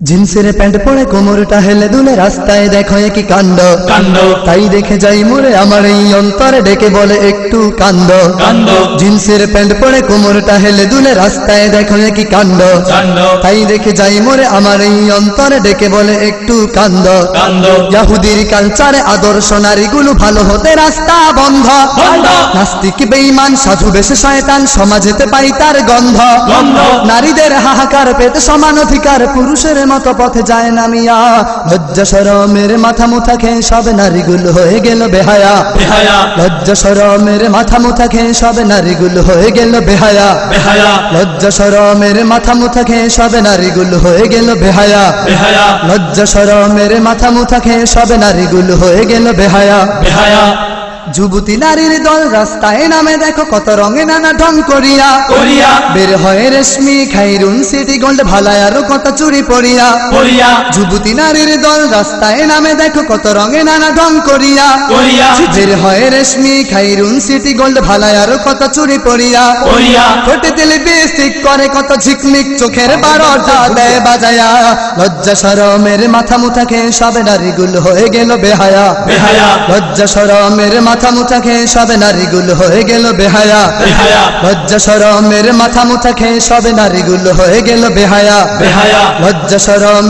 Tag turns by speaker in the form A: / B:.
A: জিন্সের প্যান্ট পরে কোমরটা হেলে দুলে রাস্তায় দেখো কি কাণ্ড
B: কাণ্ড
A: তাই দেখে যাই মোরে আমার এই অন্তরে ডেকে বলে একটু কান্দ
B: কাণ্ড
A: জিন্সের প্যান্ট পরে কোমরটা হেলে দুলে রাস্তায় দেখো কি কাণ্ড
B: কাণ্ড
A: তাই দেখে যাই মোরে আমার এই অন্তরে ডেকে বলে একটু কান্দ
B: কাণ্ড
A: ইয়াহুদির কালচারে আদর্শ নারীগুলো ভালো হতে রাস্তা বন্ধ
B: বন্ধ
A: নাস্তিক বেঈমান সাধু বেশে শয়তান সমাজেতে পাই তার গন্ধ
B: গন্ধ
A: নারীদের হাহাকার পেতে সমান অধিকার পুরুষের মতো পথে যায় না মিয়া লজ্জা শরমের মাথা মুথা খেয়ে সব নারীগুলো হয়ে গেল বেহায়া
B: বেহায়া
A: লজ্জা শরমের মাথা মুথা খেয়ে সব নারীগুলো হয়ে গেল বেহায়া
B: বেহায়া
A: লজ্জা শরমের মাথা মুথা খেয়ে সব নারীগুলো হয়ে গেল বেহায়া
B: বেহায়া
A: লজ্জা শরমের মাথা মুথা খেয়ে সব নারীগুলো হয়ে গেল বেহায়া
B: বেহায়া
A: যুবতী নারীর দল রাস্তায় নামে দেখো কত রঙে নানা ঢং করিয়া
B: করিয়া
A: বের হয় রেশমি খাইরুন সিটি গোল্ড ভালাই আরো কত চুরি পরিয়া
B: করিয়া
A: যুবতী নারীর দল রাস্তায় নামে দেখো কত রঙে নানা ঢং করিয়া
B: করিয়া
A: বের হয় রেশমি খাইরুন সিটি গোল্ড ভালাই আরো কত চুরি পরিয়া
B: করিয়া
A: ঠোঁটে তেলে বেস্টিক করে কত ঝিকমিক চোখের বারোটা দেয় বাজায়া লজ্জা শরমের মাথা মুথা খেয়ে সব নারীগুলো হয়ে গেল বেহায়া
B: বেহায়া
A: লজ্জা শরমের মাথা মুথা খেয়ে সব নারীগুলো হয়ে গেল বেহায়া
B: বেহায়া
A: লজ্জা শরমের মাথা মুথা খেয়ে সব নারীগুলো হয়ে গেল বেহায়া
B: বেহায়া
A: লজ্জা শরম